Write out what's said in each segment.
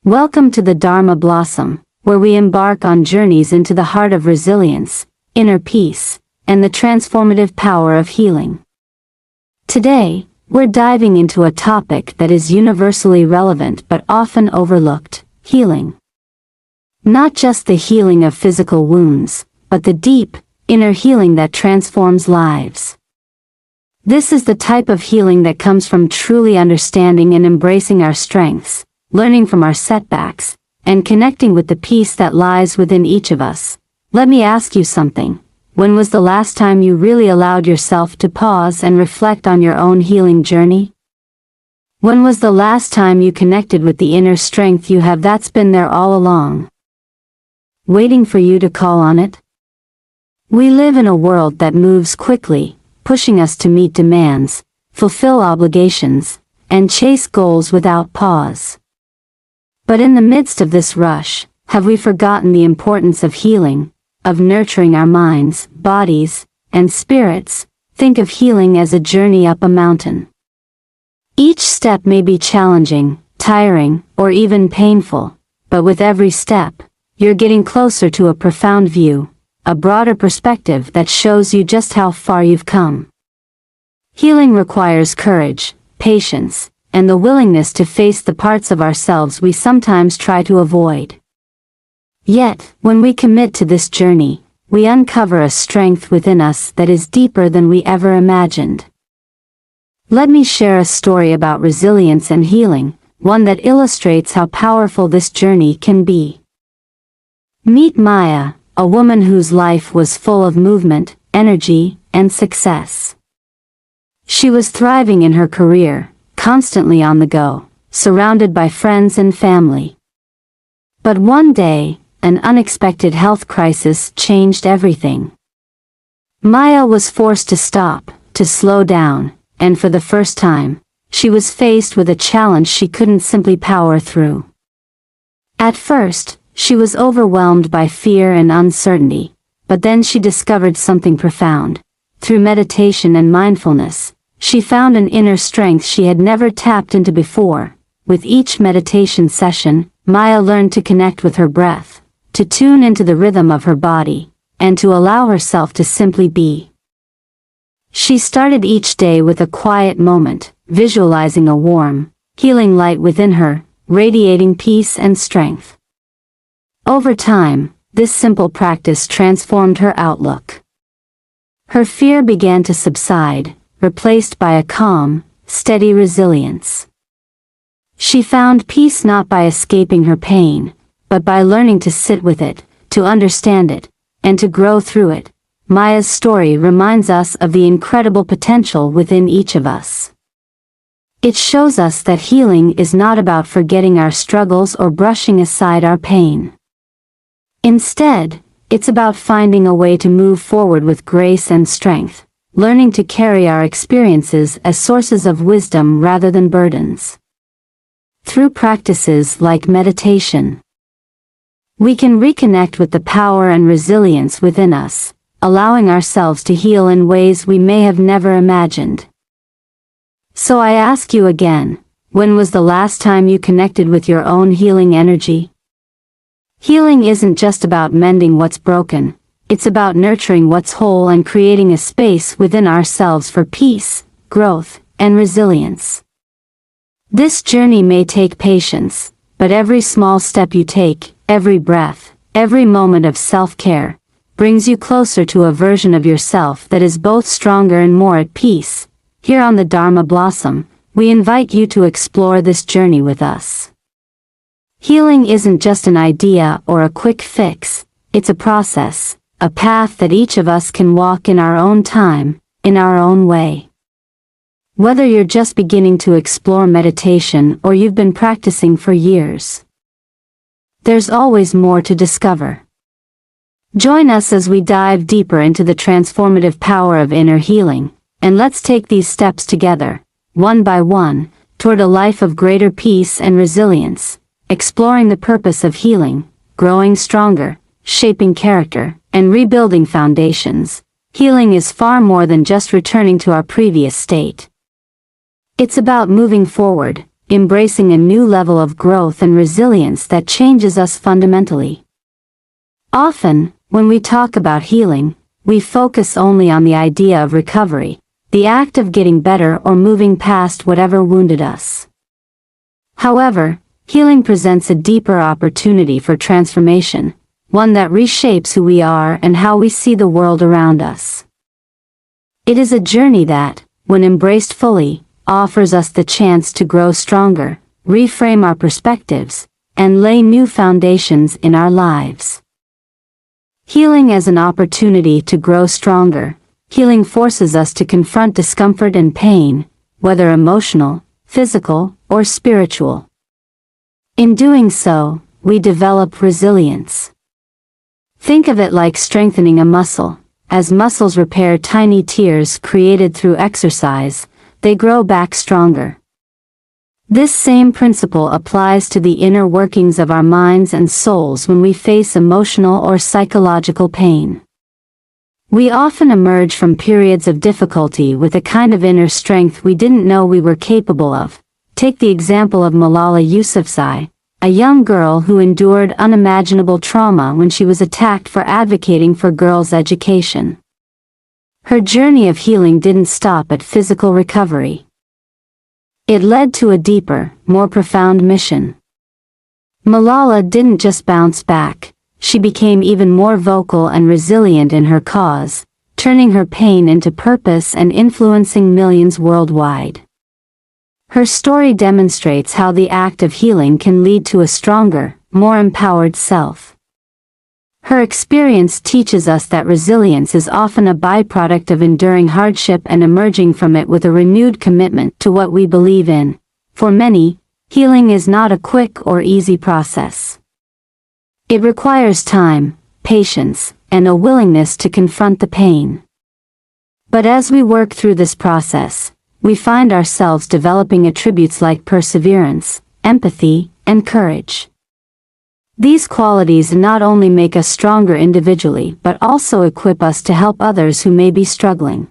Welcome to the Dharma Blossom, where we embark on journeys into the heart of resilience, inner peace, and the transformative power of healing. Today, we're diving into a topic that is universally relevant but often overlooked: healing. Not just the healing of physical wounds, but the deep, inner healing that transforms lives. This is the type of healing that comes from truly understanding and embracing our strengths, learning from our setbacks, and connecting with the peace that lies within each of us. Let me ask you something. When was the last time you really allowed yourself to pause and reflect on your own healing journey? When was the last time you connected with the inner strength you have that's been there all along, waiting for you to call on it? We live in a world that moves quickly, pushing us to meet demands, fulfill obligations, and chase goals without pause. But in the midst of this rush, have we forgotten the importance of healing, of nurturing our minds, bodies, and spirits? Think of healing as a journey up a mountain. Each step may be challenging, tiring, or even painful, but with every step, you're getting closer to a profound view, a broader perspective that shows you just how far you've come. Healing requires courage, patience, and the willingness to face the parts of ourselves we sometimes try to avoid. Yet, when we commit to this journey, we uncover a strength within us that is deeper than we ever imagined. Let me share a story about resilience and healing, one that illustrates how powerful this journey can be. Meet Maya, a woman whose life was full of movement, energy, and success. She was thriving in her career, constantly on the go, surrounded by friends and family. But one day, an unexpected health crisis changed everything. Maya was forced to stop, to slow down, and for the first time, she was faced with a challenge she couldn't simply power through. At first, she was overwhelmed by fear and uncertainty, but then she discovered something profound. Through meditation and mindfulness, she found an inner strength she had never tapped into before. With each meditation session, Maya learned to connect with her breath, to tune into the rhythm of her body, and to allow herself to simply be. She started each day with a quiet moment, visualizing a warm, healing light within her, radiating peace and strength. Over time, this simple practice transformed her outlook. Her fear began to subside, replaced by a calm, steady resilience. She found peace not by escaping her pain, but by learning to sit with it, to understand it, and to grow through it. Maya's story reminds us of the incredible potential within each of us. It shows us that healing is not about forgetting our struggles or brushing aside our pain. Instead, it's about finding a way to move forward with grace and strength, learning to carry our experiences as sources of wisdom rather than burdens. Through practices like meditation, we can reconnect with the power and resilience within us, allowing ourselves to heal in ways we may have never imagined. So I ask you again, when was the last time you connected with your own healing energy? Healing isn't just about mending what's broken, it's about nurturing what's whole and creating a space within ourselves for peace, growth, and resilience. This journey may take patience, but every small step you take, every breath, every moment of self-care, brings you closer to a version of yourself that is both stronger and more at peace. Here on the Dharma Blossom, we invite you to explore this journey with us. Healing isn't just an idea or a quick fix, it's a process, a path that each of us can walk in our own time, in our own way. Whether you're just beginning to explore meditation or you've been practicing for years, there's always more to discover. Join us as we dive deeper into the transformative power of inner healing, and let's take these steps together, one by one, toward a life of greater peace and resilience. Exploring the purpose of healing, growing stronger, shaping character, and rebuilding foundations. Healing is far more than just returning to our previous state. It's about moving forward, embracing a new level of growth and resilience that changes us fundamentally. Often, when we talk about healing, we focus only on the idea of recovery, the act of getting better or moving past whatever wounded us. However, healing presents a deeper opportunity for transformation, one that reshapes who we are and how we see the world around us. It is a journey that, when embraced fully, offers us the chance to grow stronger, reframe our perspectives, and lay new foundations in our lives. Healing as an opportunity to grow stronger. Healing forces us to confront discomfort and pain, whether emotional, physical, or spiritual. In doing so, we develop resilience. Think of it like strengthening a muscle. As muscles repair tiny tears created through exercise, they grow back stronger. This same principle applies to the inner workings of our minds and souls when we face emotional or psychological pain. We often emerge from periods of difficulty with a kind of inner strength we didn't know we were capable of. Take the example of Malala Yousafzai, a young girl who endured unimaginable trauma when she was attacked for advocating for girls' education. Her journey of healing didn't stop at physical recovery. It led to a deeper, more profound mission. Malala didn't just bounce back, she became even more vocal and resilient in her cause, turning her pain into purpose and influencing millions worldwide. Her story demonstrates how the act of healing can lead to a stronger, more empowered self. Her experience teaches us that resilience is often a byproduct of enduring hardship and emerging from it with a renewed commitment to what we believe in. For many, healing is not a quick or easy process. It requires time, patience, and a willingness to confront the pain. But as we work through this process, we find ourselves developing attributes like perseverance, empathy, and courage. These qualities not only make us stronger individually but also equip us to help others who may be struggling.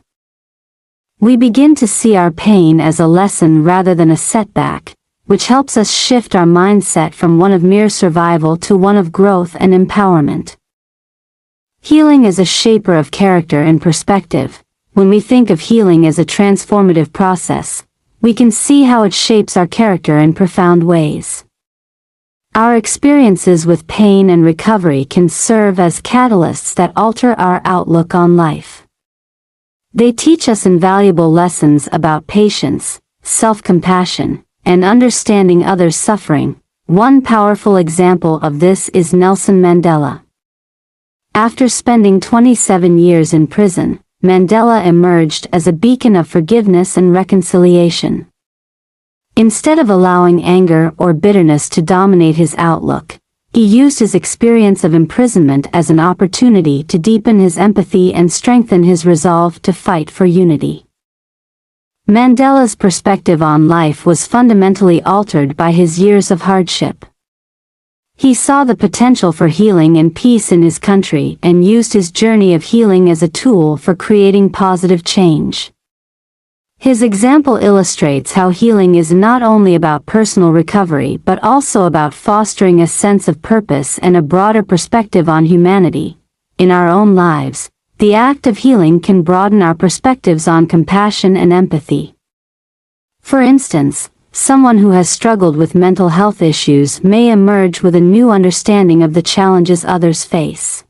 We begin to see our pain as a lesson rather than a setback, which helps us shift our mindset from one of mere survival to one of growth and empowerment. Healing is a shaper of character and perspective. When we think of healing as a transformative process, we can see how it shapes our character in profound ways. Our experiences with pain and recovery can serve as catalysts that alter our outlook on life. They teach us invaluable lessons about patience, self-compassion, and understanding others' suffering. One powerful example of this is Nelson Mandela. After spending 27 years in prison, Mandela emerged as a beacon of forgiveness and reconciliation. Instead of allowing anger or bitterness to dominate his outlook, he used his experience of imprisonment as an opportunity to deepen his empathy and strengthen his resolve to fight for unity. Mandela's perspective on life was fundamentally altered by his years of hardship. He saw the potential for healing and peace in his country and used his journey of healing as a tool for creating positive change. His example illustrates how healing is not only about personal recovery but also about fostering a sense of purpose and a broader perspective on humanity. In our own lives, the act of healing can broaden our perspectives on compassion and empathy. For instance, someone who has struggled with mental health issues may emerge with a new understanding of the challenges others face.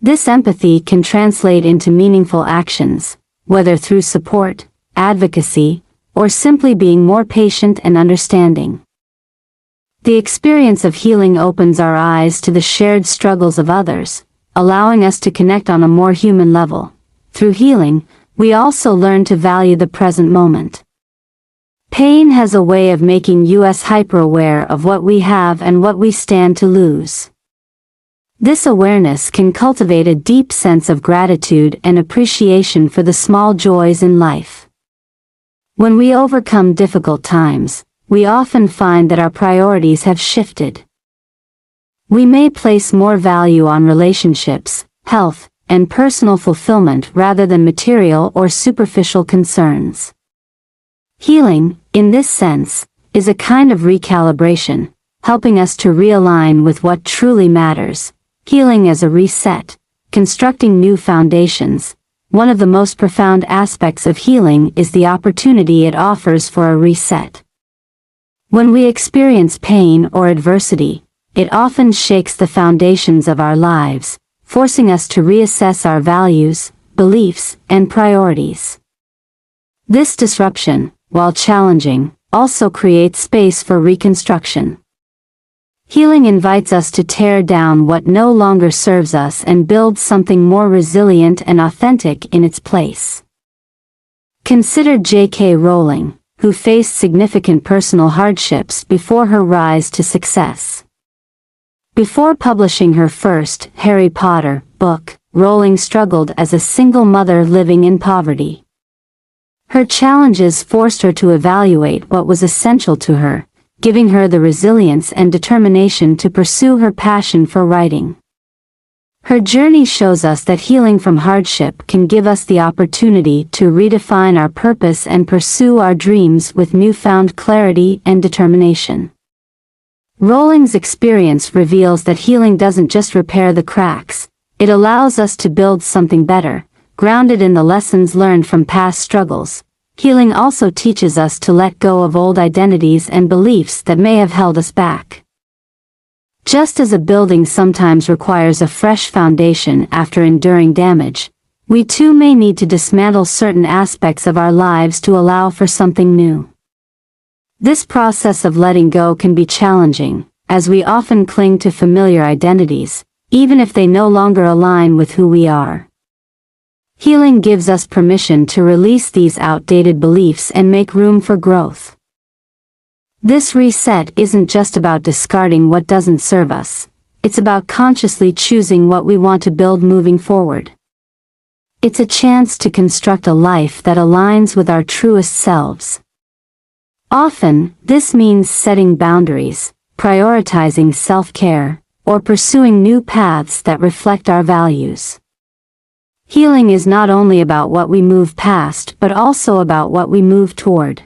This empathy can translate into meaningful actions, whether through support, advocacy, or simply being more patient and understanding. The experience of healing opens our eyes to the shared struggles of others, allowing us to connect on a more human level. Through healing, we also learn to value the present moment. Pain has a way of making us hyper-aware of what we have and what we stand to lose. This awareness can cultivate a deep sense of gratitude and appreciation for the small joys in life. When we overcome difficult times, we often find that our priorities have shifted. We may place more value on relationships, health, and personal fulfillment rather than material or superficial concerns. Healing, in this sense, is a kind of recalibration, helping us to realign with what truly matters. Healing as a reset, constructing new foundations. One of the most profound aspects of healing is the opportunity it offers for a reset. When we experience pain or adversity, it often shakes the foundations of our lives, forcing us to reassess our values, beliefs, and priorities. This disruption, while challenging, also creates space for reconstruction. Healing invites us to tear down what no longer serves us and build something more resilient and authentic in its place. Consider J.K. Rowling, who faced significant personal hardships before her rise to success. Before publishing her first Harry Potter book, Rowling struggled as a single mother living in poverty. Her challenges forced her to evaluate what was essential to her, giving her the resilience and determination to pursue her passion for writing. Her journey shows us that healing from hardship can give us the opportunity to redefine our purpose and pursue our dreams with newfound clarity and determination. Rowling's experience reveals that healing doesn't just repair the cracks, it allows us to build something better, grounded in the lessons learned from past struggles. Healing also teaches us to let go of old identities and beliefs that may have held us back. Just as a building sometimes requires a fresh foundation after enduring damage, we too may need to dismantle certain aspects of our lives to allow for something new. This process of letting go can be challenging, as we often cling to familiar identities, even if they no longer align with who we are. Healing gives us permission to release these outdated beliefs and make room for growth. This reset isn't just about discarding what doesn't serve us, it's about consciously choosing what we want to build moving forward. It's a chance to construct a life that aligns with our truest selves. Often, this means setting boundaries, prioritizing self-care, or pursuing new paths that reflect our values. Healing is not only about what we move past but also about what we move toward.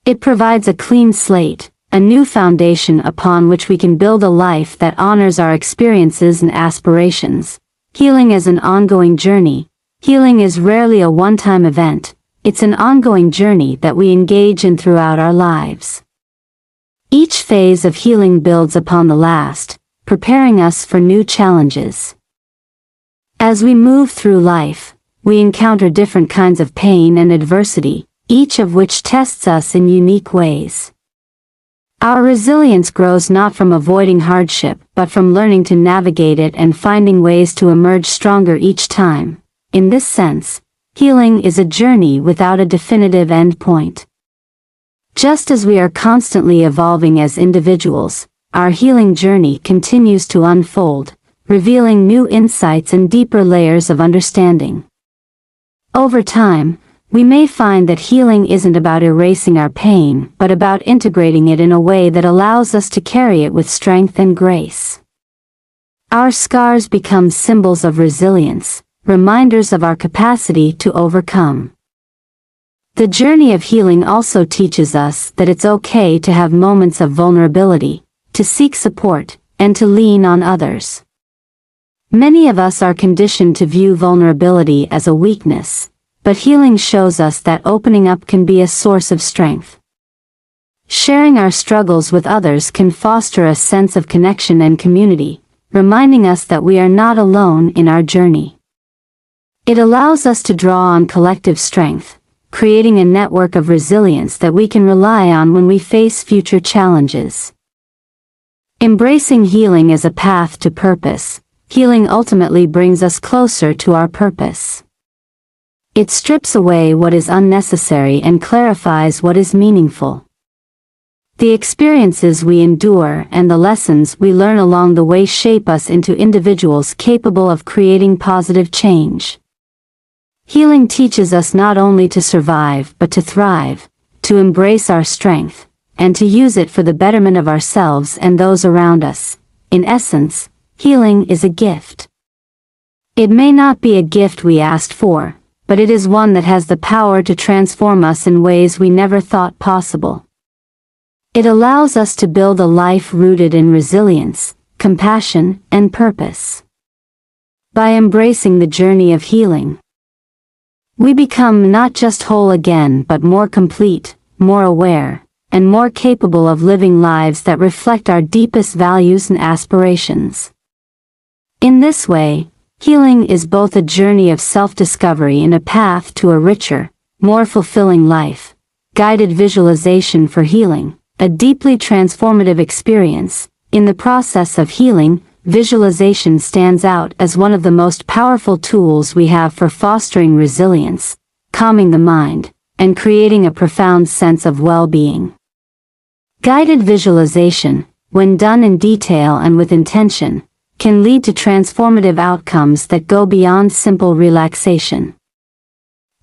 It provides a clean slate, a new foundation upon which we can build a life that honors our experiences and aspirations. Healing is an ongoing journey. Healing is rarely a one-time event, it's an ongoing journey that we engage in throughout our lives. Each phase of healing builds upon the last, preparing us for new challenges. As we move through life, we encounter different kinds of pain and adversity, each of which tests us in unique ways. Our resilience grows not from avoiding hardship but from learning to navigate it and finding ways to emerge stronger each time. In this sense, healing is a journey without a definitive end point. Just as we are constantly evolving as individuals, our healing journey continues to unfold, revealing new insights and deeper layers of understanding. Over time, we may find that healing isn't about erasing our pain but about integrating it in a way that allows us to carry it with strength and grace. Our scars become symbols of resilience, reminders of our capacity to overcome. The journey of healing also teaches us that it's okay to have moments of vulnerability, to seek support, and to lean on others. Many of us are conditioned to view vulnerability as a weakness, but healing shows us that opening up can be a source of strength. Sharing our struggles with others can foster a sense of connection and community, reminding us that we are not alone in our journey. It allows us to draw on collective strength, creating a network of resilience that we can rely on when we face future challenges. Embracing healing as a path to purpose, healing ultimately brings us closer to our purpose. It strips away what is unnecessary and clarifies what is meaningful. The experiences we endure and the lessons we learn along the way shape us into individuals capable of creating positive change. Healing teaches us not only to survive but to thrive, to embrace our strength, and to use it for the betterment of ourselves and those around us. In essence, healing is a gift. It may not be a gift we asked for, but it is one that has the power to transform us in ways we never thought possible. It allows us to build a life rooted in resilience, compassion, and purpose. By embracing the journey of healing, we become not just whole again but more complete, more aware, and more capable of living lives that reflect our deepest values and aspirations. In this way, healing is both a journey of self-discovery and a path to a richer, more fulfilling life. Guided visualization for healing, a deeply transformative experience. In the process of healing, visualization stands out as one of the most powerful tools we have for fostering resilience, calming the mind, and creating a profound sense of well-being. Guided visualization, when done in detail and with intention, can lead to transformative outcomes that go beyond simple relaxation.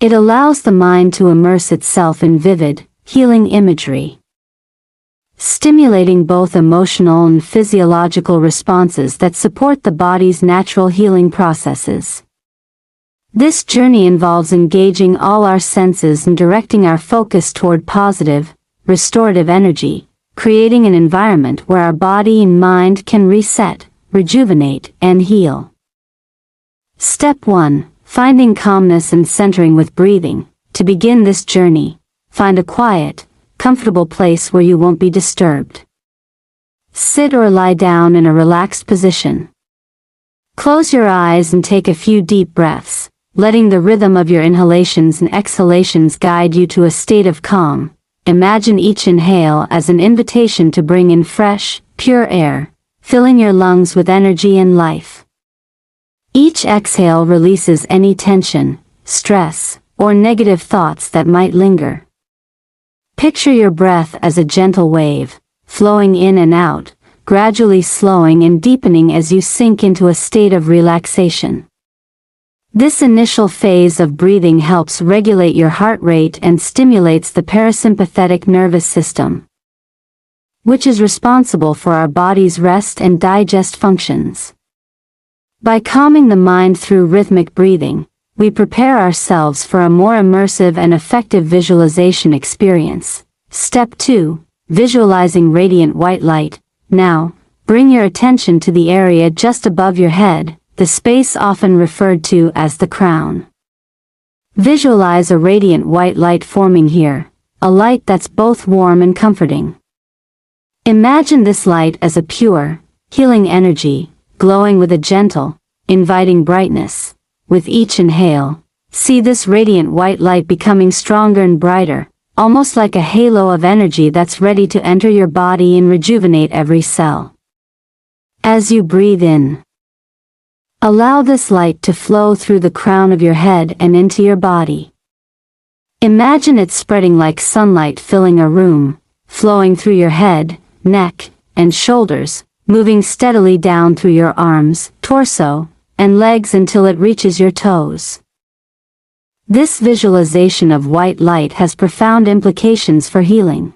It allows the mind to immerse itself in vivid, healing imagery, stimulating both emotional and physiological responses that support the body's natural healing processes. This journey involves engaging all our senses and directing our focus toward positive, restorative energy, creating an environment where our body and mind can reset, rejuvenate, and heal. Step 1. Finding calmness and centering with breathing. To begin this journey, find a quiet, comfortable place where you won't be disturbed. Sit or lie down in a relaxed position. Close your eyes and take a few deep breaths, letting the rhythm of your inhalations and exhalations guide you to a state of calm. Imagine each inhale as an invitation to bring in fresh, pure air, filling your lungs with energy and life. Each exhale releases any tension, stress, or negative thoughts that might linger. Picture your breath as a gentle wave, flowing in and out, gradually slowing and deepening as you sink into a state of relaxation. This initial phase of breathing helps regulate your heart rate and stimulates the parasympathetic nervous system, which is responsible for our body's rest and digest functions. By calming the mind through rhythmic breathing, we prepare ourselves for a more immersive and effective visualization experience. Step 2. Visualizing radiant white light. Now, bring your attention to the area just above your head, the space often referred to as the crown. Visualize a radiant white light forming here, a light that's both warm and comforting. Imagine this light as a pure, healing energy, glowing with a gentle, inviting brightness. With each inhale, see this radiant white light becoming stronger and brighter, almost like a halo of energy that's ready to enter your body and rejuvenate every cell. As you breathe in, allow this light to flow through the crown of your head and into your body. Imagine it spreading like sunlight filling a room, flowing through your head, neck, and shoulders, moving steadily down through your arms, torso, and legs until it reaches your toes. This visualization of white light has profound implications for healing.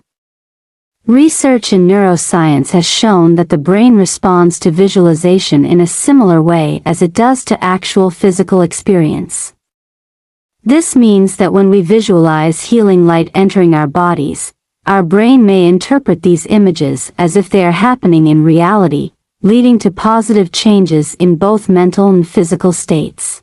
Research in neuroscience has shown that the brain responds to visualization in a similar way as it does to actual physical experience. This means that when we visualize healing light entering our bodies, our brain may interpret these images as if they are happening in reality, leading to positive changes in both mental and physical states.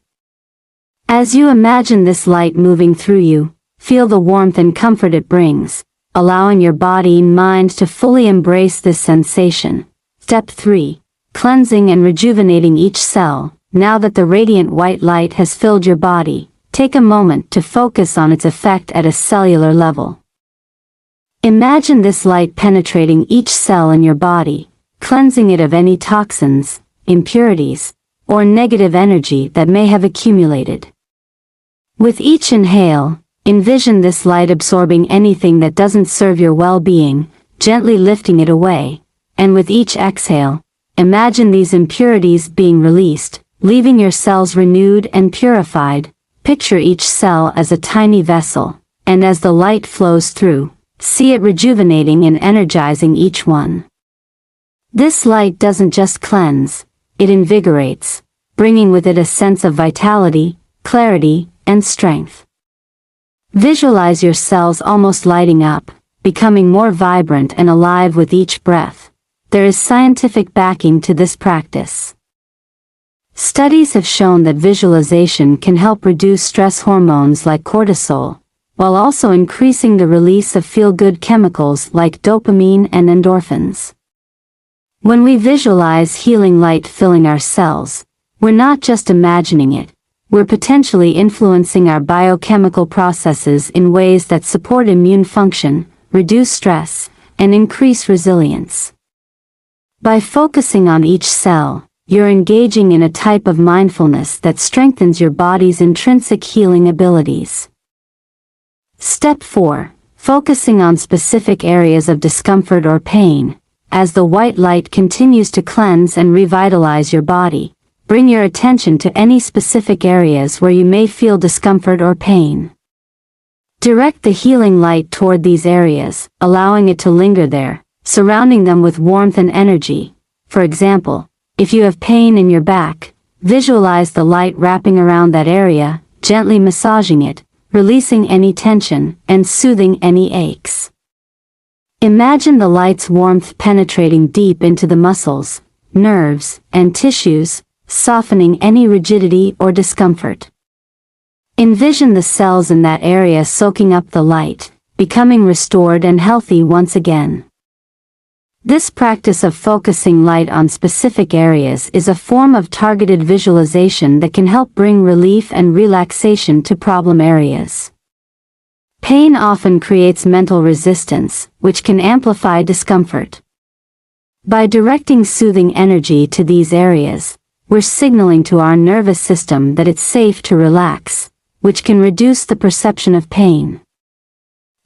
As you imagine this light moving through you, feel the warmth and comfort it brings, allowing your body and mind to fully embrace this sensation. Step 3. Cleansing and rejuvenating each cell. Now that the radiant white light has filled your body, take a moment to focus on its effect at a cellular level. Imagine this light penetrating each cell in your body, cleansing it of any toxins, impurities, or negative energy that may have accumulated. With each inhale, envision this light absorbing anything that doesn't serve your well-being, gently lifting it away, and with each exhale, imagine these impurities being released, leaving your cells renewed and purified. Picture each cell as a tiny vessel, and as the light flows through, see it rejuvenating and energizing each one. This light doesn't just cleanse, it invigorates, bringing with it a sense of vitality, clarity, and strength. Visualize your cells almost lighting up, becoming more vibrant and alive with each breath. There is scientific backing to this practice. Studies have shown that visualization can help reduce stress hormones like cortisol, while also increasing the release of feel-good chemicals like dopamine and endorphins. When we visualize healing light filling our cells, we're not just imagining it, we're potentially influencing our biochemical processes in ways that support immune function, reduce stress, and increase resilience. By focusing on each cell, you're engaging in a type of mindfulness that strengthens your body's intrinsic healing abilities. Step 4. Focusing on specific areas of discomfort or pain. As the white light continues to cleanse and revitalize your body, bring your attention to any specific areas where you may feel discomfort or pain. Direct the healing light toward these areas, allowing it to linger there, surrounding them with warmth and energy. For example, if you have pain in your back, visualize the light wrapping around that area, gently massaging it, releasing any tension, and soothing any aches. Imagine the light's warmth penetrating deep into the muscles, nerves, and tissues, softening any rigidity or discomfort. Envision the cells in that area soaking up the light, becoming restored and healthy once again. This practice of focusing light on specific areas is a form of targeted visualization that can help bring relief and relaxation to problem areas. Pain often creates mental resistance, which can amplify discomfort. By directing soothing energy to these areas, we're signaling to our nervous system that it's safe to relax, which can reduce the perception of pain.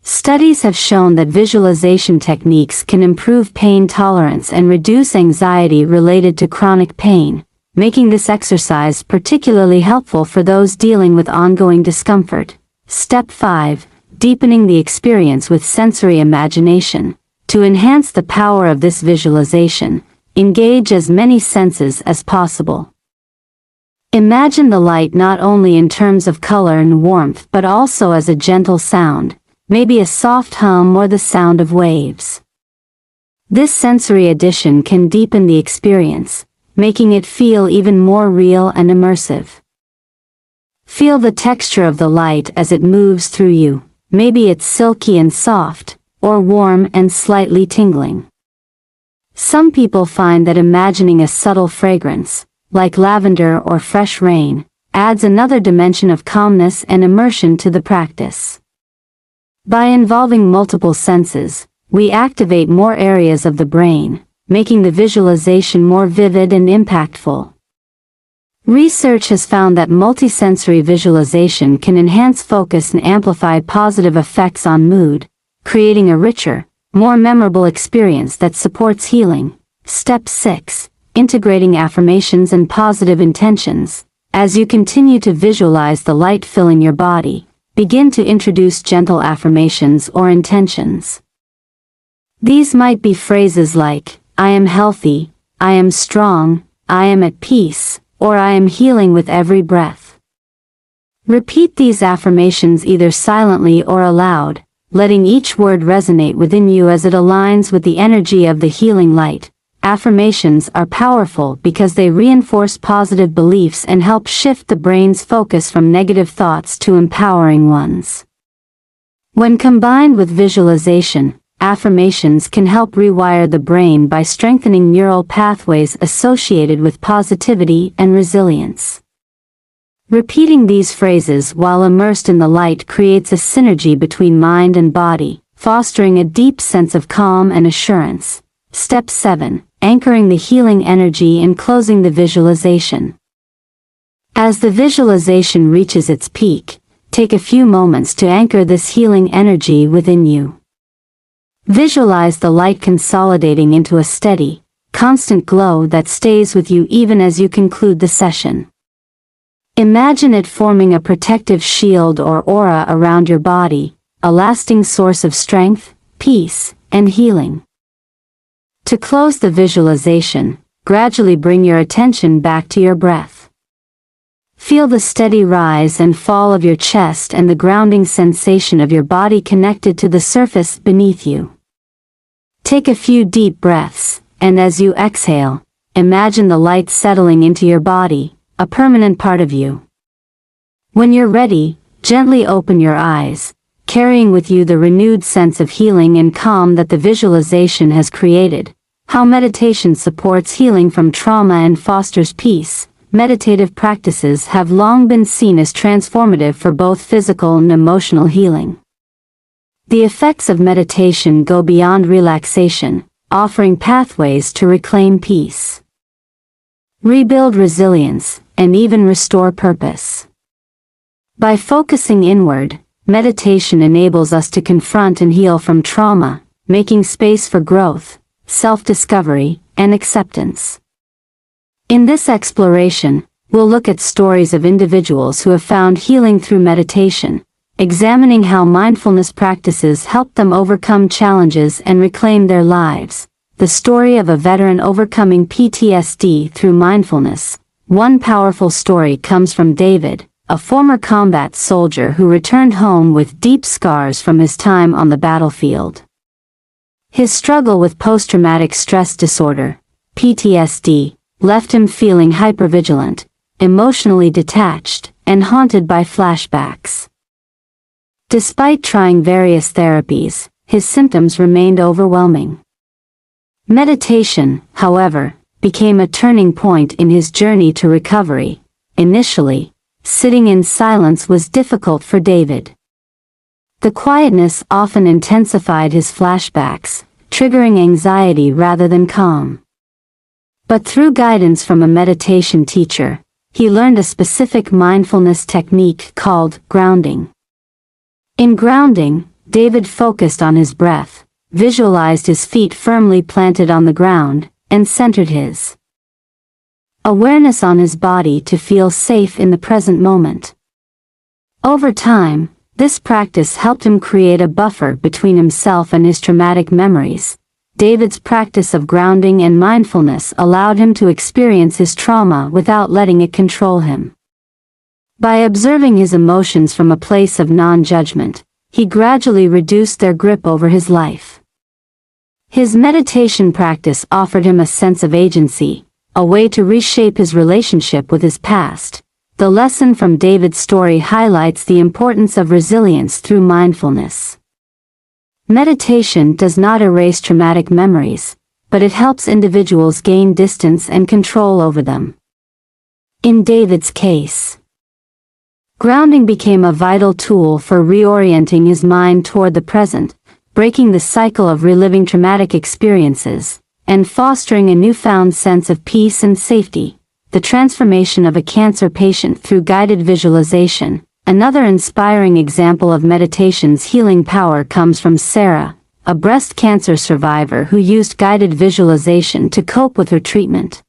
Studies have shown that visualization techniques can improve pain tolerance and reduce anxiety related to chronic pain, making this exercise particularly helpful for those dealing with ongoing discomfort. Step 5. Deepening the experience with sensory imagination. To enhance the power of this visualization, engage as many senses as possible. Imagine the light not only in terms of color and warmth but also as a gentle sound, maybe a soft hum or the sound of waves. This sensory addition can deepen the experience, making it feel even more real and immersive. Feel the texture of the light as it moves through you. Maybe it's silky and soft, or warm and slightly tingling. Some people find that imagining a subtle fragrance, like lavender or fresh rain, adds another dimension of calmness and immersion to the practice. By involving multiple senses, we activate more areas of the brain, making the visualization more vivid and impactful. Research has found that multisensory visualization can enhance focus and amplify positive effects on mood, creating a richer, more memorable experience that supports healing. Step 6. Integrating affirmations and positive intentions. As you continue to visualize the light filling your body, begin to introduce gentle affirmations or intentions. These might be phrases like, I am healthy, I am strong, I am at peace, or I am healing with every breath. Repeat these affirmations either silently or aloud, letting each word resonate within you as it aligns with the energy of the healing light. Affirmations are powerful because they reinforce positive beliefs and help shift the brain's focus from negative thoughts to empowering ones. When combined with visualization, affirmations can help rewire the brain by strengthening neural pathways associated with positivity and resilience. Repeating these phrases while immersed in the light creates a synergy between mind and body, fostering a deep sense of calm and assurance. Step 7. Anchoring the healing energy and closing the visualization. As the visualization reaches its peak, take a few moments to anchor this healing energy within you. Visualize the light consolidating into a steady, constant glow that stays with you even as you conclude the session. Imagine it forming a protective shield or aura around your body, a lasting source of strength, peace, and healing. To close the visualization, gradually bring your attention back to your breath. Feel the steady rise and fall of your chest and the grounding sensation of your body connected to the surface beneath you. Take a few deep breaths, and as you exhale, imagine the light settling into your body, a permanent part of you. When you're ready, gently open your eyes, carrying with you the renewed sense of healing and calm that the visualization has created. How meditation supports healing from trauma and fosters peace. Meditative practices have long been seen as transformative for both physical and emotional healing. The effects of meditation go beyond relaxation, offering pathways to reclaim peace, rebuild resilience, and even restore purpose. By focusing inward, meditation enables us to confront and heal from trauma, making space for growth, self-discovery, and acceptance. In this exploration, we'll look at stories of individuals who have found healing through meditation, examining how mindfulness practices help them overcome challenges and reclaim their lives. The story of a veteran overcoming PTSD through mindfulness. One powerful story comes from David, a former combat soldier who returned home with deep scars from his time on the battlefield. His struggle with post-traumatic stress disorder, PTSD, left him feeling hypervigilant, emotionally detached, and haunted by flashbacks. Despite trying various therapies, his symptoms remained overwhelming. Meditation, however, became a turning point in his journey to recovery. Initially, sitting in silence was difficult for David. The quietness often intensified his flashbacks, triggering anxiety rather than calm. But through guidance from a meditation teacher, he learned a specific mindfulness technique called grounding. In grounding, David focused on his breath, visualized his feet firmly planted on the ground, and centered his awareness on his body to feel safe in the present moment. Over time, this practice helped him create a buffer between himself and his traumatic memories. David's practice of grounding and mindfulness allowed him to experience his trauma without letting it control him. By observing his emotions from a place of non-judgment, he gradually reduced their grip over his life. His meditation practice offered him a sense of agency, a way to reshape his relationship with his past. The lesson from David's story highlights the importance of resilience through mindfulness. Meditation does not erase traumatic memories, but it helps individuals gain distance and control over them. In David's case, grounding became a vital tool for reorienting his mind toward the present, breaking the cycle of reliving traumatic experiences, and fostering a newfound sense of peace and safety. The transformation of a cancer patient through guided visualization. Another inspiring example of meditation's healing power comes from Sarah, a breast cancer survivor who used guided visualization to cope with her treatment.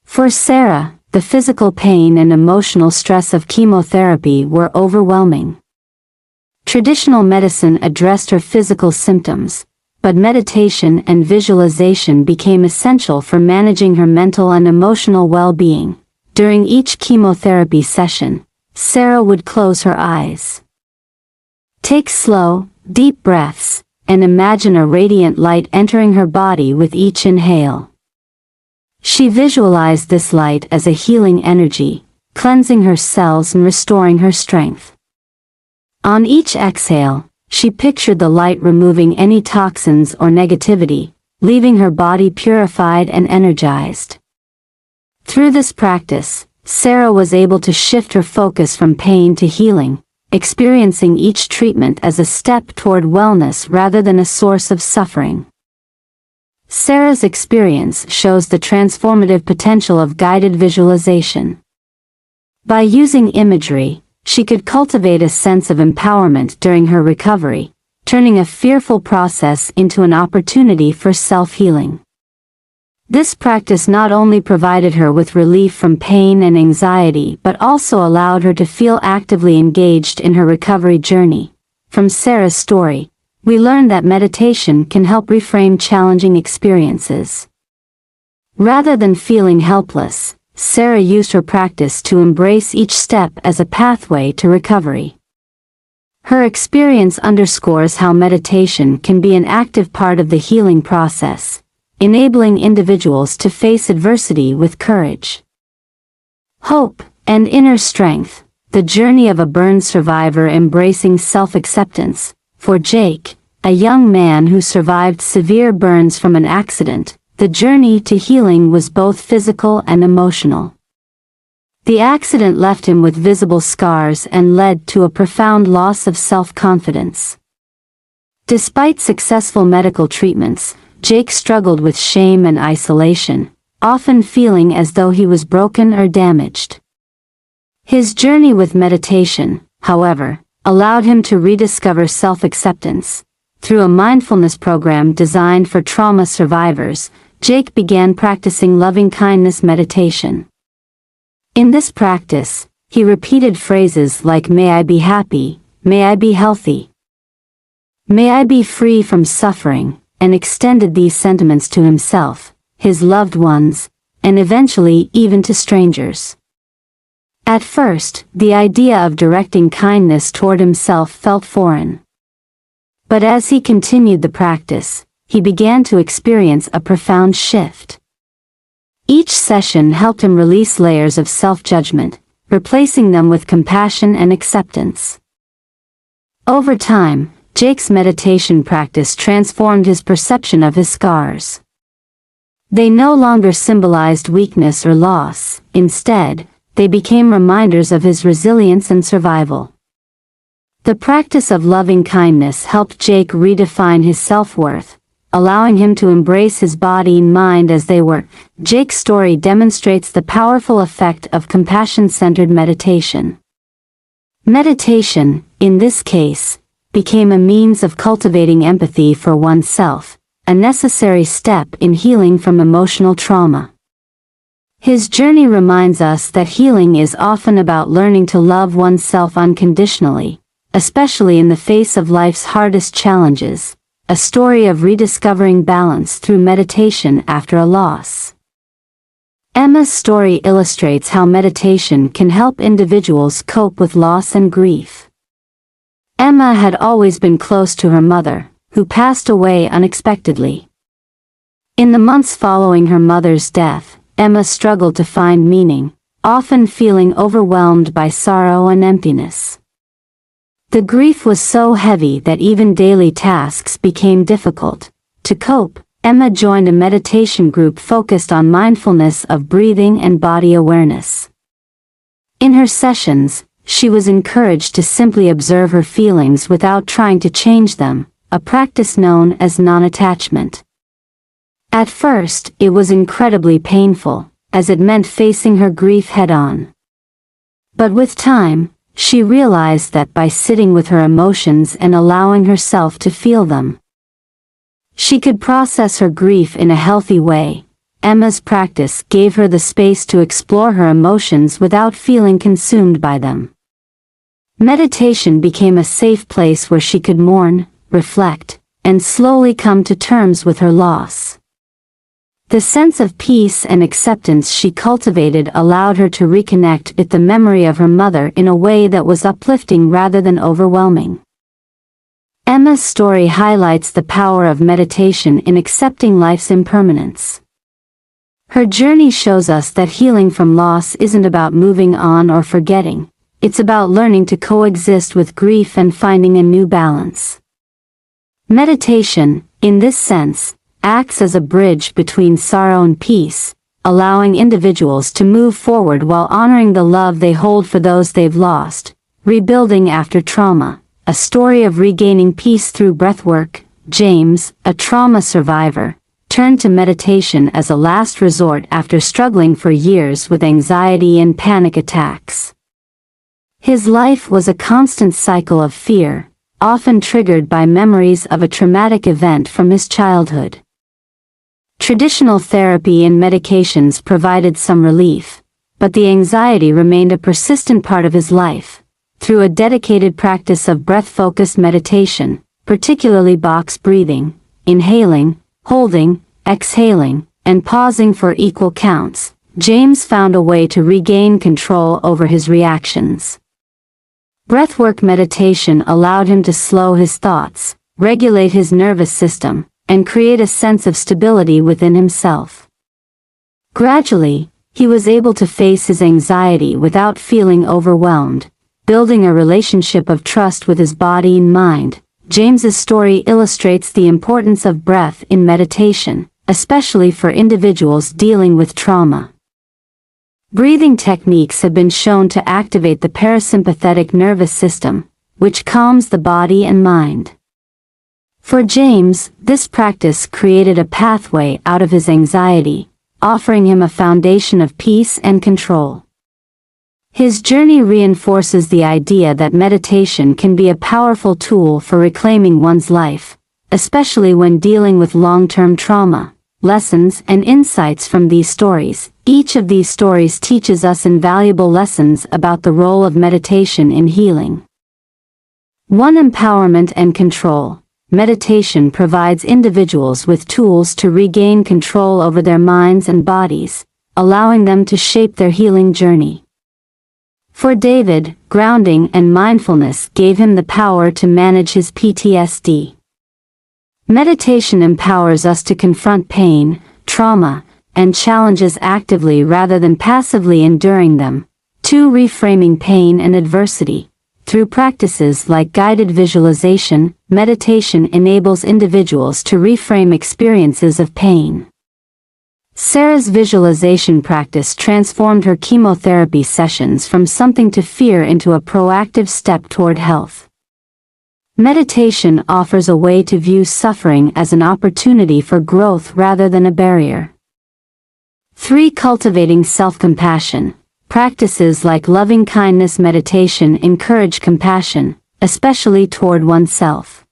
For Sarah, the physical pain and emotional stress of chemotherapy were overwhelming. Traditional medicine addressed her physical symptoms, but meditation and visualization became essential for managing her mental and emotional well-being. During each chemotherapy session, Sarah would close her eyes, take slow, deep breaths, and imagine a radiant light entering her body with each inhale. She visualized this light as a healing energy, cleansing her cells and restoring her strength. On each exhale, she pictured the light removing any toxins or negativity, leaving her body purified and energized. Through this practice, Sarah was able to shift her focus from pain to healing, experiencing each treatment as a step toward wellness rather than a source of suffering. Sarah's experience shows the transformative potential of guided visualization. By using imagery, she could cultivate a sense of empowerment during her recovery, turning a fearful process into an opportunity for self-healing. This practice not only provided her with relief from pain and anxiety but also allowed her to feel actively engaged in her recovery journey. From Sarah's story, we learn that meditation can help reframe challenging experiences. Rather than feeling helpless, Sarah used her practice to embrace each step as a pathway to recovery. Her experience underscores how meditation can be an active part of the healing process, enabling individuals to face adversity with courage, hope, and inner strength. The journey of a burn survivor embracing self-acceptance. For Jake, a young man who survived severe burns from an accident, the journey to healing was both physical and emotional. The accident left him with visible scars and led to a profound loss of self-confidence. Despite successful medical treatments, Jake struggled with shame and isolation, often feeling as though he was broken or damaged. His journey with meditation, however, allowed him to rediscover self-acceptance. Through a mindfulness program designed for trauma survivors, Jake began practicing loving-kindness meditation. In this practice, he repeated phrases like "May I be happy, may I be healthy, may I be free from suffering," and extended these sentiments to himself, his loved ones, and eventually even to strangers. At first, the idea of directing kindness toward himself felt foreign. But as he continued the practice, he began to experience a profound shift. Each session helped him release layers of self-judgment, replacing them with compassion and acceptance. Over time, Jake's meditation practice transformed his perception of his scars. They no longer symbolized weakness or loss. Instead, they became reminders of his resilience and survival. The practice of loving kindness helped Jake redefine his self-worth, allowing him to embrace his body and mind as they were. Jake's story demonstrates the powerful effect of compassion-centered meditation. Meditation, in this case, became a means of cultivating empathy for oneself, a necessary step in healing from emotional trauma. His journey reminds us that healing is often about learning to love oneself unconditionally, especially in the face of life's hardest challenges, a story of rediscovering balance through meditation after a loss. Emma's story illustrates how meditation can help individuals cope with loss and grief. Emma had always been close to her mother, who passed away unexpectedly. In the months following her mother's death, Emma struggled to find meaning, often feeling overwhelmed by sorrow and emptiness. The grief was so heavy that even daily tasks became difficult. To cope, Emma joined a meditation group focused on mindfulness of breathing and body awareness. In her sessions, she was encouraged to simply observe her feelings without trying to change them, a practice known as non-attachment. At first, it was incredibly painful, as it meant facing her grief head-on. But with time, she realized that by sitting with her emotions and allowing herself to feel them, she could process her grief in a healthy way. Emma's practice gave her the space to explore her emotions without feeling consumed by them. Meditation became a safe place where she could mourn, reflect, and slowly come to terms with her loss. The sense of peace and acceptance she cultivated allowed her to reconnect with the memory of her mother in a way that was uplifting rather than overwhelming. Emma's story highlights the power of meditation in accepting life's impermanence. Her journey shows us that healing from loss isn't about moving on or forgetting, it's about learning to coexist with grief and finding a new balance. Meditation, in this sense, acts as a bridge between sorrow and peace, allowing individuals to move forward while honoring the love they hold for those they've lost. Rebuilding after trauma, a story of regaining peace through breathwork. James, a trauma survivor, turned to meditation as a last resort after struggling for years with anxiety and panic attacks. His life was a constant cycle of fear, often triggered by memories of a traumatic event from his childhood. Traditional therapy and medications provided some relief, but the anxiety remained a persistent part of his life. Through a dedicated practice of breath-focused meditation, particularly box breathing, inhaling, holding, exhaling, and pausing for equal counts, James found a way to regain control over his reactions. Breathwork meditation allowed him to slow his thoughts, regulate his nervous system, and create a sense of stability within himself. Gradually, he was able to face his anxiety without feeling overwhelmed, building a relationship of trust with his body and mind. James's story illustrates the importance of breath in meditation, especially for individuals dealing with trauma. Breathing techniques have been shown to activate the parasympathetic nervous system, which calms the body and mind. For James, this practice created a pathway out of his anxiety, offering him a foundation of peace and control. His journey reinforces the idea that meditation can be a powerful tool for reclaiming one's life, especially when dealing with long-term trauma. Lessons and insights from these stories. Each of these stories teaches us invaluable lessons about the role of meditation in healing. 1. Empowerment and control. Meditation provides individuals with tools to regain control over their minds and bodies, allowing them to shape their healing journey. For David, grounding and mindfulness gave him the power to manage his PTSD. Meditation empowers us to confront pain, trauma, and challenges actively rather than passively enduring them. 2. Reframing pain and adversity. Through practices like guided visualization, meditation enables individuals to reframe experiences of pain. Sarah's visualization practice transformed her chemotherapy sessions from something to fear into a proactive step toward health. Meditation offers a way to view suffering as an opportunity for growth rather than a barrier. 3. Cultivating self-compassion. Practices like loving-kindness meditation encourage compassion, especially toward oneself.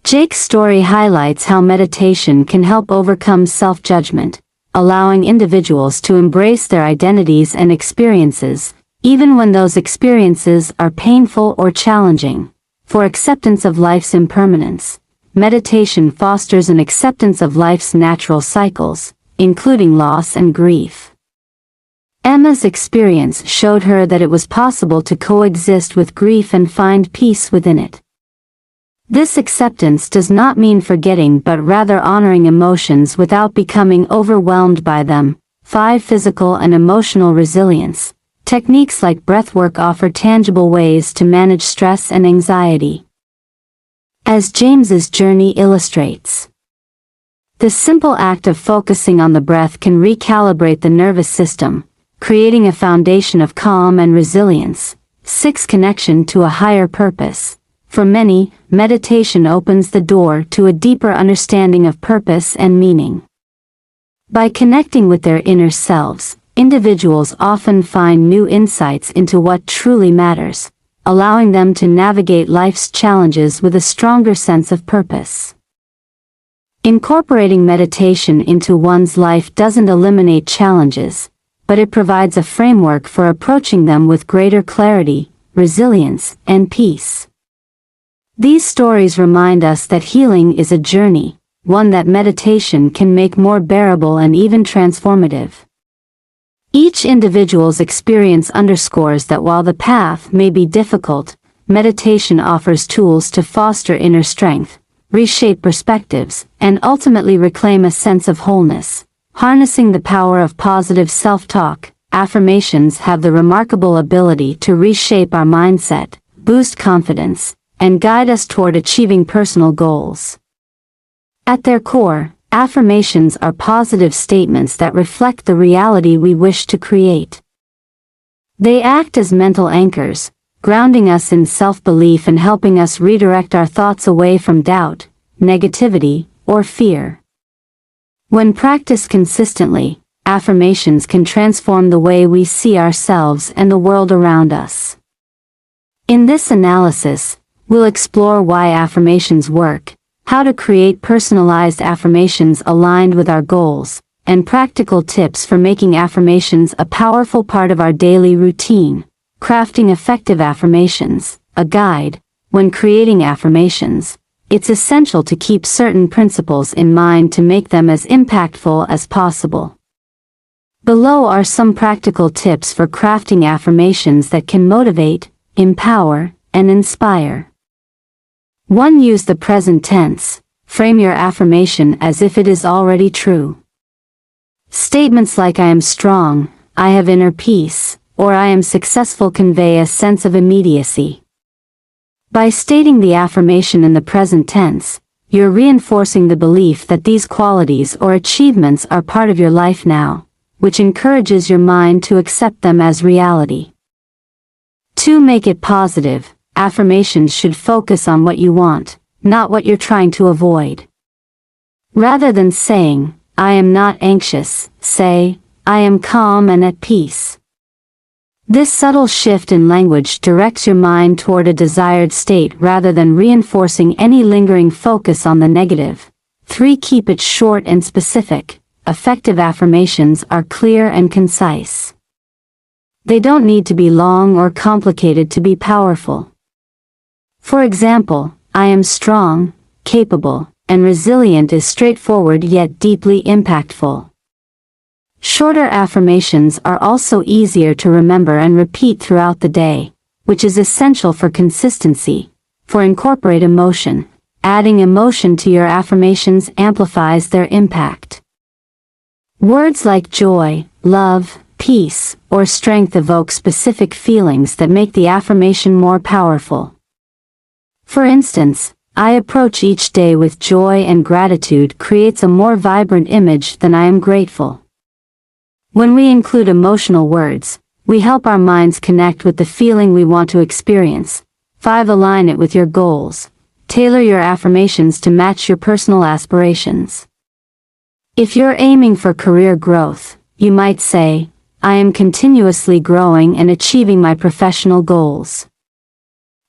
Jake's story highlights how meditation can help overcome self-judgment, allowing individuals to embrace their identities and experiences, even when those experiences are painful or challenging. For acceptance of life's impermanence, meditation fosters an acceptance of life's natural cycles, including loss and grief. Emma's experience showed her that it was possible to coexist with grief and find peace within it. This acceptance does not mean forgetting but rather honoring emotions without becoming overwhelmed by them. 5. Physical and emotional resilience. Techniques like breathwork offer tangible ways to manage stress and anxiety. As James's journey illustrates, the simple act of focusing on the breath can recalibrate the nervous system, creating a foundation of calm and resilience. 6. Connection to a higher purpose. For many, meditation opens the door to a deeper understanding of purpose and meaning. By connecting with their inner selves, individuals often find new insights into what truly matters, allowing them to navigate life's challenges with a stronger sense of purpose. Incorporating meditation into one's life doesn't eliminate challenges, but it provides a framework for approaching them with greater clarity, resilience, and peace. These stories remind us that healing is a journey, one that meditation can make more bearable and even transformative. Each individual's experience underscores that while the path may be difficult, meditation offers tools to foster inner strength, reshape perspectives, and ultimately reclaim a sense of wholeness. Harnessing the power of positive self-talk, affirmations have the remarkable ability to reshape our mindset, boost confidence, and guide us toward achieving personal goals. At their core, affirmations are positive statements that reflect the reality we wish to create. They act as mental anchors, grounding us in self-belief and helping us redirect our thoughts away from doubt, negativity, or fear. When practiced consistently, affirmations can transform the way we see ourselves and the world around us. In this analysis, we'll explore why affirmations work, how to create personalized affirmations aligned with our goals, and practical tips for making affirmations a powerful part of our daily routine. Crafting effective affirmations, a guide. When creating affirmations, it's essential to keep certain principles in mind to make them as impactful as possible. Below are some practical tips for crafting affirmations that can motivate, empower, and inspire. 1. Use the present tense. Frame your affirmation as if it is already true. Statements like I am strong, I have inner peace, or I am successful convey a sense of immediacy. By stating the affirmation in the present tense, you're reinforcing the belief that these qualities or achievements are part of your life now, which encourages your mind to accept them as reality. 2. Make it positive. Affirmations should focus on what you want, not what you're trying to avoid. Rather than saying, I am not anxious, say, I am calm and at peace. This subtle shift in language directs your mind toward a desired state rather than reinforcing any lingering focus on the negative. 3. Keep it short and specific. Effective affirmations are clear and concise. They don't need to be long or complicated to be powerful. For example, I am strong, capable, and resilient is straightforward yet deeply impactful. Shorter affirmations are also easier to remember and repeat throughout the day, which is essential for consistency. 4. Incorporate emotion. Adding emotion to your affirmations amplifies their impact. Words like joy, love, peace, or strength evoke specific feelings that make the affirmation more powerful. For instance, I approach each day with joy and gratitude creates a more vibrant image than I am grateful. When we include emotional words, we help our minds connect with the feeling we want to experience. 5. Align it with your goals. Tailor your affirmations to match your personal aspirations. If you're aiming for career growth, you might say, I am continuously growing and achieving my professional goals.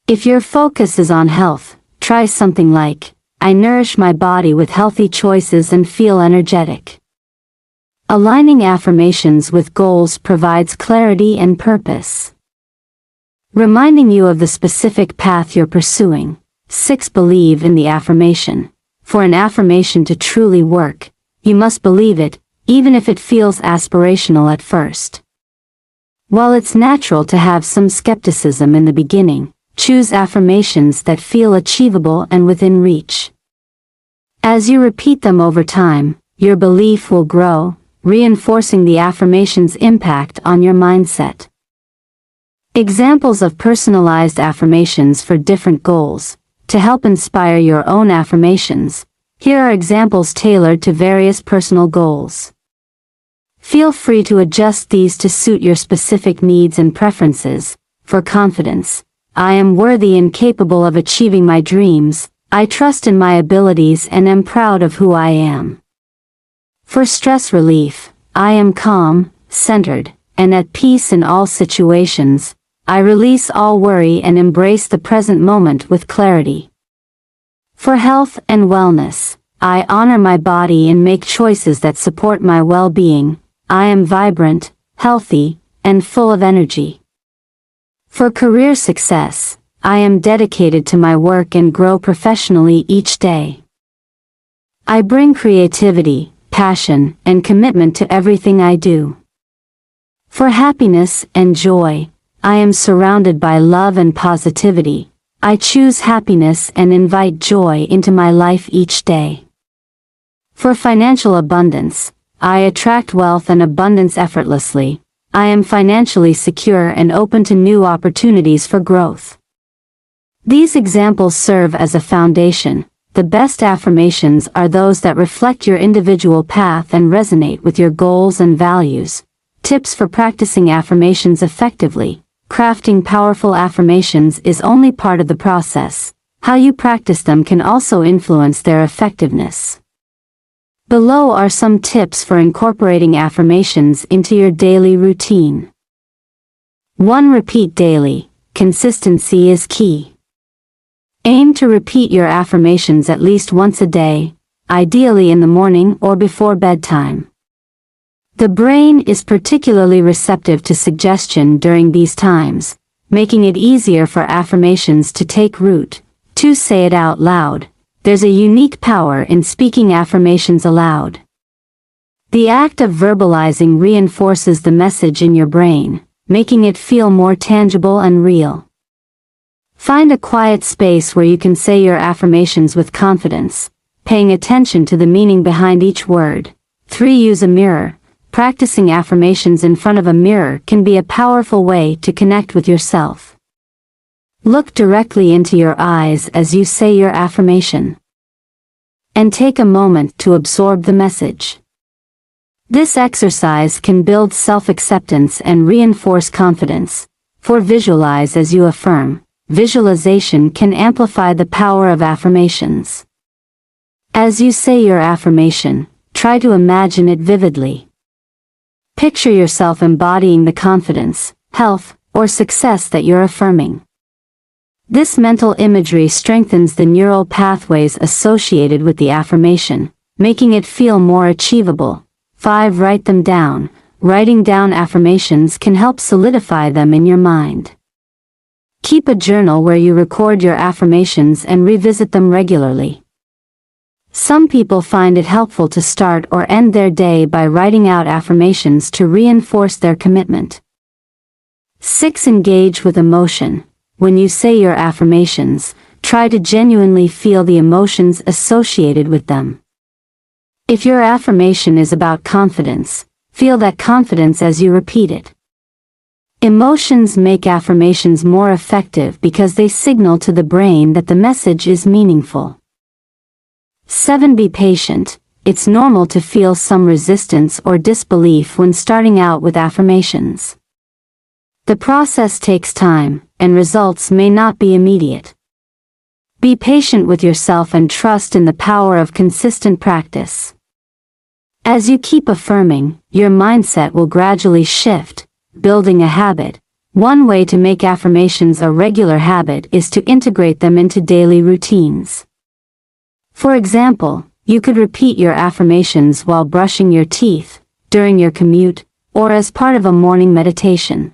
If your focus is on health, try something like, I nourish my body with healthy choices and feel energetic. Aligning affirmations with goals provides clarity and purpose, reminding you of the specific path you're pursuing. 6. Believe in the affirmation. For an affirmation to truly work, you must believe it, even if it feels aspirational at first. While it's natural to have some skepticism in the beginning, choose affirmations that feel achievable and within reach. As you repeat them over time, your belief will grow, reinforcing the affirmation's impact on your mindset. Examples of personalized affirmations for different goals. To help inspire your own affirmations, here are examples tailored to various personal goals. Feel free to adjust these to suit your specific needs and preferences. For confidence, I am worthy and capable of achieving my dreams. I trust in my abilities and am proud of who I am. For stress relief, I am calm, centered, and at peace in all situations. I release all worry and embrace the present moment with clarity. For health and wellness, I honor my body and make choices that support my well-being. I am vibrant, healthy, and full of energy. For career success, I am dedicated to my work and grow professionally each day. I bring creativity, passion, and commitment to everything I do. For happiness and joy, I am surrounded by love and positivity. I choose happiness and invite joy into my life each day. For financial abundance, I attract wealth and abundance effortlessly. I am financially secure and open to new opportunities for growth. These examples serve as a foundation. The best affirmations are those that reflect your individual path and resonate with your goals and values. Tips for practicing affirmations effectively. Crafting powerful affirmations is only part of the process. How you practice them can also influence their effectiveness. Below are some tips for incorporating affirmations into your daily routine. 1. Repeat daily. Consistency is key. Aim to repeat your affirmations at least once a day, ideally in the morning or before bedtime. The brain is particularly receptive to suggestion during these times, making it easier for affirmations to take root. 2. Say it out loud. There's a unique power in speaking affirmations aloud. The act of verbalizing reinforces the message in your brain, making it feel more tangible and real. Find a quiet space where you can say your affirmations with confidence, paying attention to the meaning behind each word. 3. Use a mirror. Practicing affirmations in front of a mirror can be a powerful way to connect with yourself. Look directly into your eyes as you say your affirmation, and take a moment to absorb the message. This exercise can build self-acceptance and reinforce confidence. 4. Visualize as you affirm. Visualization can amplify the power of affirmations. As you say your affirmation, try to imagine it vividly. Picture yourself embodying the confidence, health, or success that you're affirming. This mental imagery strengthens the neural pathways associated with the affirmation, making it feel more achievable. 5. Write them down. Writing down affirmations can help solidify them in your mind. Keep a journal where you record your affirmations and revisit them regularly. Some people find it helpful to start or end their day by writing out affirmations to reinforce their commitment. 6. Engage with emotion. When you say your affirmations, try to genuinely feel the emotions associated with them. If your affirmation is about confidence, feel that confidence as you repeat it. Emotions make affirmations more effective because they signal to the brain that the message is meaningful. 7. Be patient. It's normal to feel some resistance or disbelief when starting out with affirmations. The process takes time, and results may not be immediate. Be patient with yourself and trust in the power of consistent practice. As you keep affirming, your mindset will gradually shift, building a habit. One way to make affirmations a regular habit is to integrate them into daily routines. For example, you could repeat your affirmations while brushing your teeth, during your commute, or as part of a morning meditation.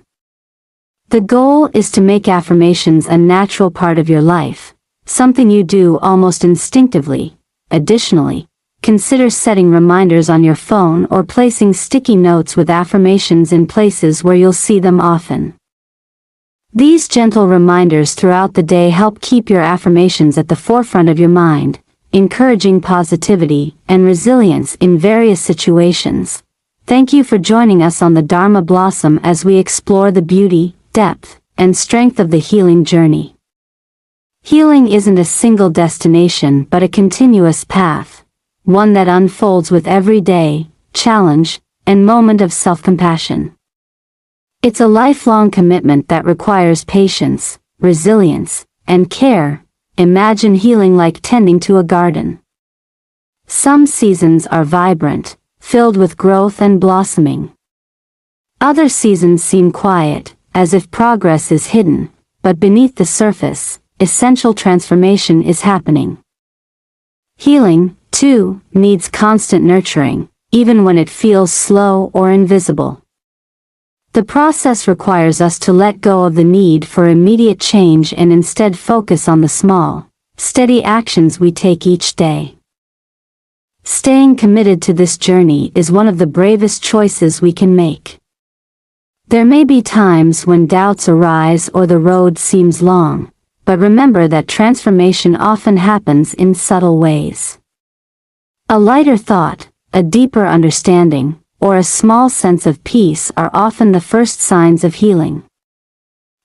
The goal is to make affirmations a natural part of your life, something you do almost instinctively. Additionally, consider setting reminders on your phone or placing sticky notes with affirmations in places where you'll see them often. These gentle reminders throughout the day help keep your affirmations at the forefront of your mind, encouraging positivity and resilience in various situations. Thank you for joining us on the Dharma Blossom as we explore the beauty, depth, and strength of the healing journey. Healing isn't a single destination but a continuous path, one that unfolds with every day, challenge, and moment of self-compassion. It's a lifelong commitment that requires patience, resilience, and care. Imagine healing like tending to a garden. Some seasons are vibrant, filled with growth and blossoming. Other seasons seem quiet, as if progress is hidden, but beneath the surface, essential transformation is happening. Healing, too, needs constant nurturing, even when it feels slow or invisible. The process requires us to let go of the need for immediate change and instead focus on the small, steady actions we take each day. Staying committed to this journey is one of the bravest choices we can make. There may be times when doubts arise or the road seems long, but remember that transformation often happens in subtle ways. A lighter thought, a deeper understanding, or a small sense of peace are often the first signs of healing.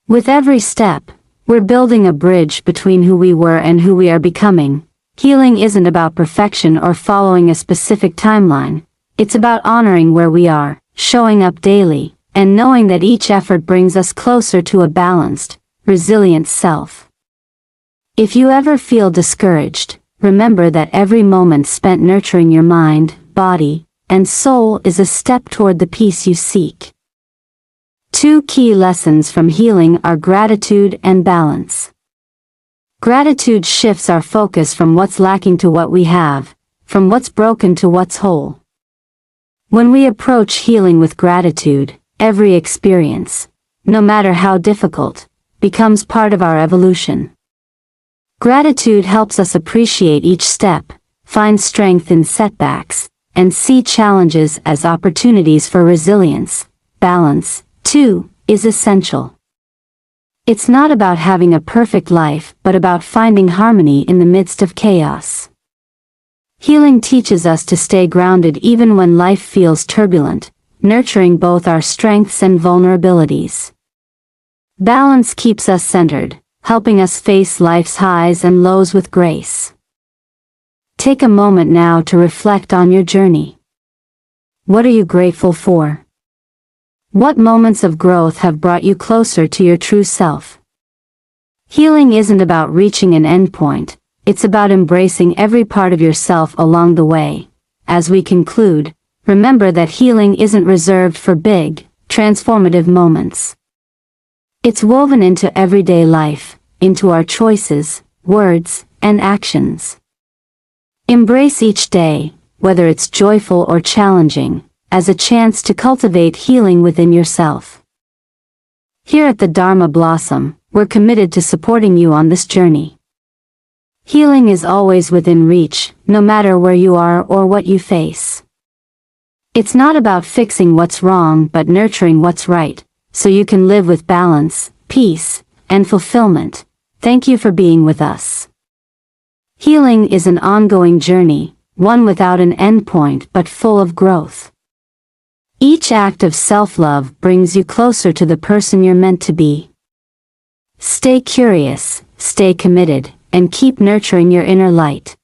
With every step, we're building a bridge between who we were and who we are becoming. Healing isn't about perfection or following a specific timeline, it's about honoring where we are, showing up daily, and knowing that each effort brings us closer to a balanced, resilient self. If you ever feel discouraged, remember that every moment spent nurturing your mind, body, and soul is a step toward the peace you seek. 2 key lessons from healing are gratitude and balance. Gratitude shifts our focus from what's lacking to what we have, from what's broken to what's whole. When we approach healing with gratitude, every experience, no matter how difficult, becomes part of our evolution. Gratitude helps us appreciate each step, find strength in setbacks, and see challenges as opportunities for resilience. Balance, too, is essential. It's not about having a perfect life, but about finding harmony in the midst of chaos. Healing teaches us to stay grounded even when life feels turbulent, nurturing both our strengths and vulnerabilities. Balance keeps us centered, helping us face life's highs and lows with grace. Take a moment now to reflect on your journey. What are you grateful for? What moments of growth have brought you closer to your true self? Healing isn't about reaching an endpoint, it's about embracing every part of yourself along the way. As we conclude, remember that healing isn't reserved for big, transformative moments. It's woven into everyday life, into our choices, words, and actions. Embrace each day, whether it's joyful or challenging, as a chance to cultivate healing within yourself. Here at the Dharma Blossom, we're committed to supporting you on this journey. Healing is always within reach, no matter where you are or what you face. It's not about fixing what's wrong but nurturing what's right, so you can live with balance, peace, and fulfillment. Thank you for being with us. Healing is an ongoing journey, one without an endpoint but full of growth. Each act of self-love brings you closer to the person you're meant to be. Stay curious, stay committed, and keep nurturing your inner light.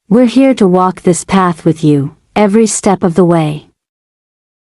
We're here to walk this path with you, every step of the way.